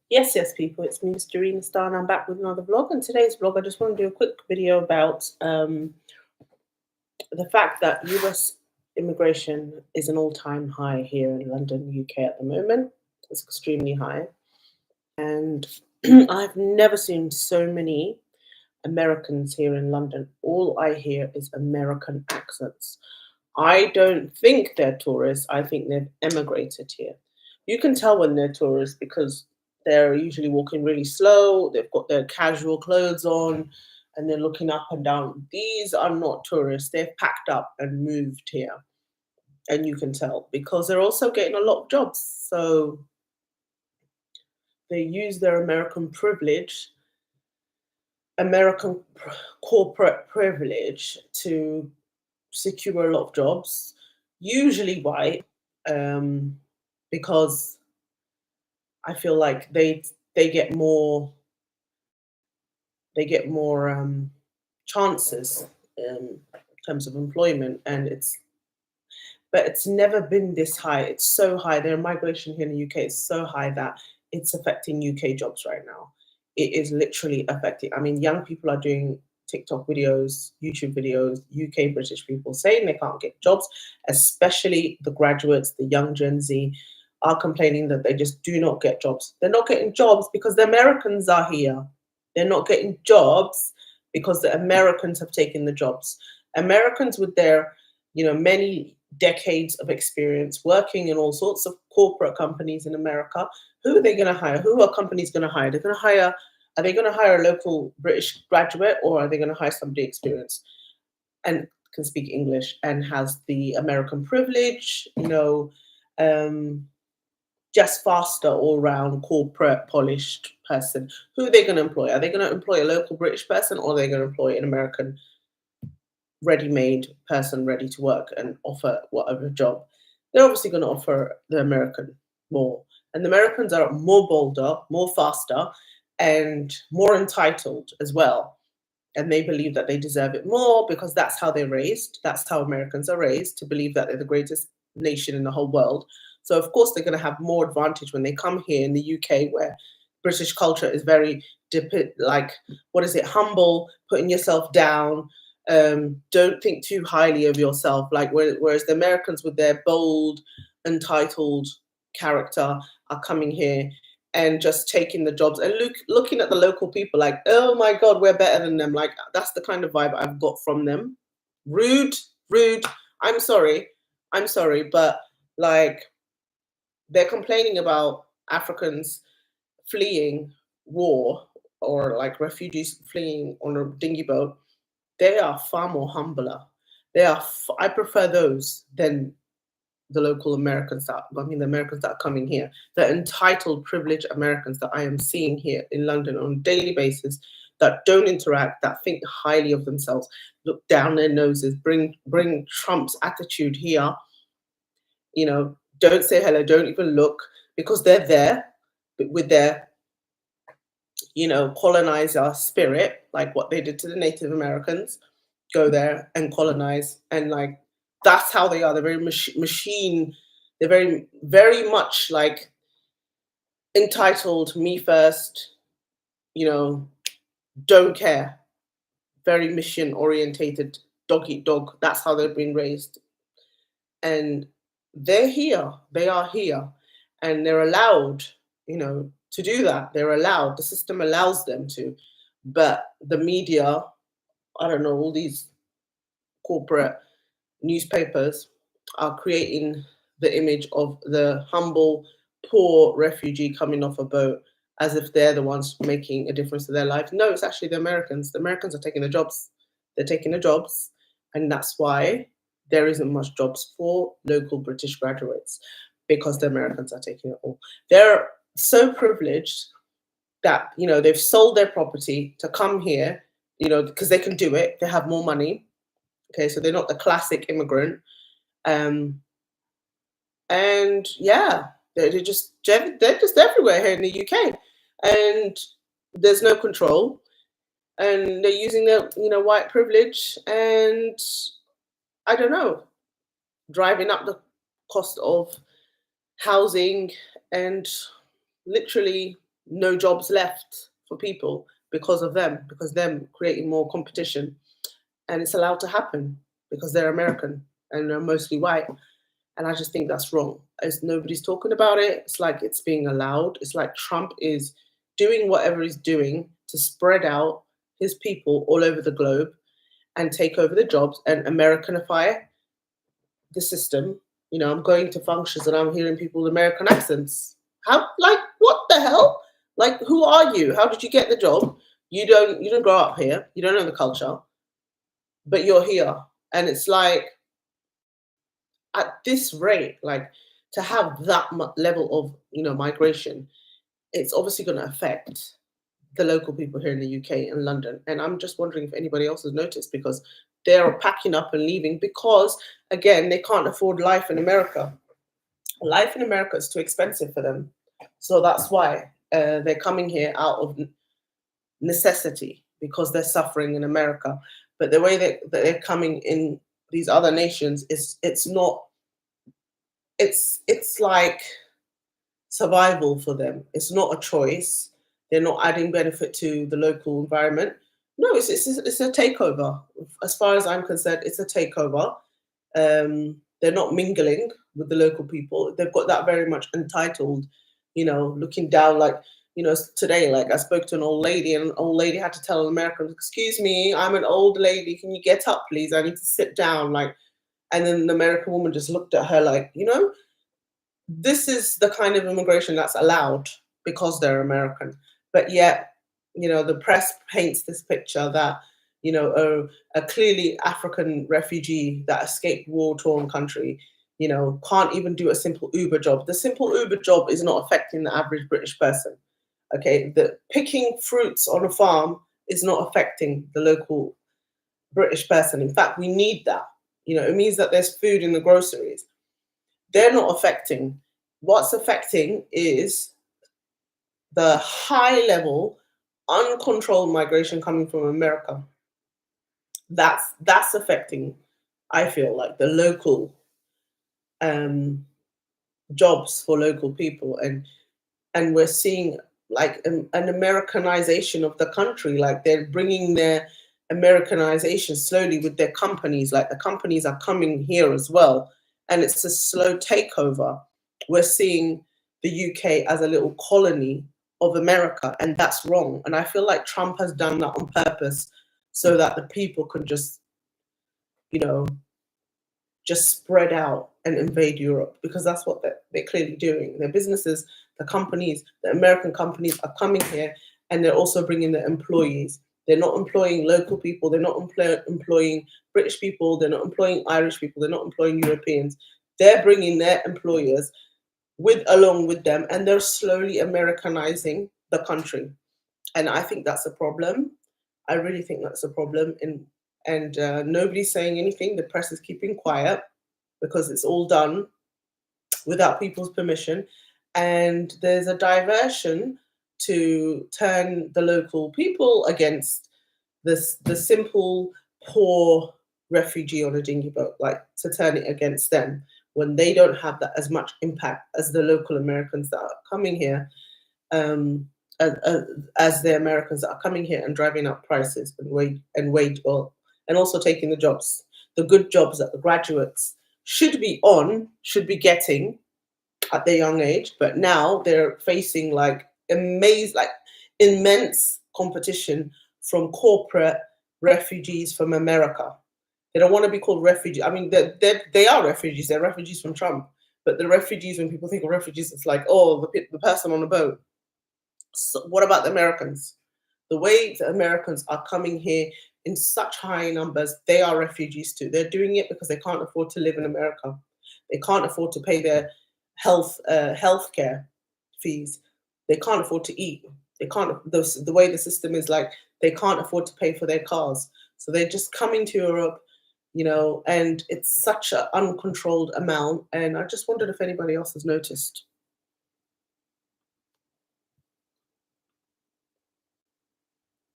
Yes, people, it's me, Mr. Rena Star, and I'm back with another vlog. And today's vlog, I just want to do a quick video about the fact that US immigration is an all-time high here in London, UK at the moment. It's extremely high. And I've never seen so many Americans here in London. All I hear is American accents. I don't think they're tourists. I think they've emigrated here. You can tell when they're tourists because they're usually walking really slow. They've got their casual clothes on and they're looking up and down. These are not tourists. They've packed up and moved here. And you can tell because they're also getting a lot of jobs. So they use their American privilege, American corporate privilege to secure a lot of jobs, usually white, um, because I feel like they get more chances in terms of employment, and it's never been this high. It's so high. Their migration here in the UK is so high that it's affecting UK jobs right now. It is literally affecting. I mean, young people are doing TikTok videos, YouTube videos, UK British people saying they can't get jobs, especially the graduates, the young Gen Z are complaining that they just do not get jobs. They're not getting jobs because the Americans are here. They're not getting jobs because the Americans have taken the jobs. Americans with their, many decades of experience working in all sorts of corporate companies in America. Who are they going to hire? Who are companies going to hire? They're going to hire. Are they going to hire a local British graduate, or are they going to hire somebody experienced and can speak English and has the American privilege? Just faster all round corporate polished person. Who are they going to employ? Are they going to employ a local British person, or are they going to employ an American ready-made person ready to work and offer whatever job? They're obviously going to offer the American more. And the Americans are more bolder, more faster, and more entitled as well. And they believe that they deserve it more because that's how they're raised. That's how Americans are raised, to believe that they're the greatest nation in the whole world. So of course they're going to have more advantage when they come here in the UK, where British culture is very like, what is it, humble, putting yourself down, don't think too highly of yourself. Like whereas the Americans with their bold, entitled character are coming here and just taking the jobs and looking at the local people like, oh my God, we're better than them. Like that's the kind of vibe I've got from them. Rude, rude. I'm sorry. But like they're complaining about Africans fleeing war or like refugees fleeing on a dinghy boat. They are far more humbler. I prefer those than the local Americans the Americans that are coming here, the entitled, privileged Americans that I am seeing here in London on a daily basis, that don't interact, that think highly of themselves, look down their noses, bring Trump's attitude here, don't say hello, don't even look, because they're there with their, colonizer spirit, like what they did to the Native Americans, go there and colonize, and like that's how they are. They're very machine. They're very, very much like entitled, me first, don't care. Very mission orientated, dog eat dog. That's how they've been raised. And they're here. They are here. And they're allowed, to do that. They're allowed. The system allows them to. But the media, I don't know, all these corporate newspapers are creating the image of the humble, poor refugee coming off a boat as if they're the ones making a difference to their life. No, it's actually the Americans. The Americans are taking the jobs. They're taking the jobs, and that's why there isn't much jobs for local British graduates, because the Americans are taking it all. They're so privileged that they've sold their property to come here, because they can do it. They have more money. Okay, so they're not the classic immigrant. And yeah, they're just everywhere here in the UK, and there's no control, and they're using their white privilege, and I don't know, driving up the cost of housing, and literally no jobs left for people because of them, because them creating more competition. And it's allowed to happen because they're American and they're mostly white. And I just think that's wrong. As nobody's talking about it, it's like it's being allowed. It's like Trump is doing whatever he's doing to spread out his people all over the globe and take over the jobs and Americanify the system. I'm going to functions and I'm hearing people with American accents. How, like, what the hell? Like, who are you? How did you get the job? You don't grow up here. You don't know the culture, but you're here. And it's like, at this rate, like, to have that level of migration, it's obviously going to affect the local people here in the UK and London. And I'm just wondering if anybody else has noticed, because they're packing up and leaving because, again, they can't afford life in America. Life in America is too expensive for them. So that's why they're coming here out of necessity, because they're suffering in America. But the way that they're coming in these other nations it's not, it's like survival for them. It's not a choice. They're not adding benefit to the local environment. No, it's a takeover. As far as I'm concerned, it's a takeover. They're not mingling with the local people. They've got that very much entitled, looking down, like, today, like, I spoke to an old lady, and an old lady had to tell an American, "Excuse me, I'm an old lady. Can you get up, please? I need to sit down." Like, and then the American woman just looked at her like, this is the kind of immigration that's allowed because they're American. But yet, the press paints this picture that, a clearly African refugee that escaped war-torn country, can't even do a simple Uber job. The simple Uber job is not affecting the average British person. Okay, the picking fruits on a farm is not affecting the local British person. In fact, we need that. It means that there's food in the groceries. They're not affecting. What's affecting is the high level, uncontrolled migration coming from America. That's affecting, I feel like, the local jobs for local people, and we're seeing like an Americanization of the country. Like, they're bringing their Americanization slowly with their companies. Like, the companies are coming here as well, and it's a slow takeover. We're seeing the UK as a little colony of America, and that's wrong. And I feel like Trump has done that on purpose so that the people can just, just spread out and invade Europe, because that's what they're clearly doing. Their businesses, the companies, the American companies are coming here, and they're also bringing their employees. They're not employing local people. They're not employing British people. They're not employing Irish people. They're not employing Europeans. They're bringing their employers along with them, and they're slowly Americanizing the country. And I think that's a problem. I really think that's a problem. And nobody's saying anything. The press is keeping quiet because it's all done without people's permission. And there's a diversion to turn the local people against the simple, poor refugee on a dinghy boat, like, to turn it against them when they don't have that as much impact as the local Americans that are coming here, as the Americans that are coming here and driving up prices and wage, and also taking the jobs, the good jobs that the graduates should be getting at their young age. But now they're facing like immense competition from corporate refugees from America. They don't want to be called refugees. I mean, they are refugees. They're refugees from Trump. But the refugees, when people think of refugees, it's like, oh, the person on the boat. So what about the Americans? The way the Americans are coming here in such high numbers, they are refugees too. They're doing it because they can't afford to live in America. They can't afford to pay their healthcare fees. They can't afford to eat. They can't. The way the system is, like, they can't afford to pay for their cars. So they're just coming to Europe, and it's such an uncontrolled amount. And I just wondered if anybody else has noticed.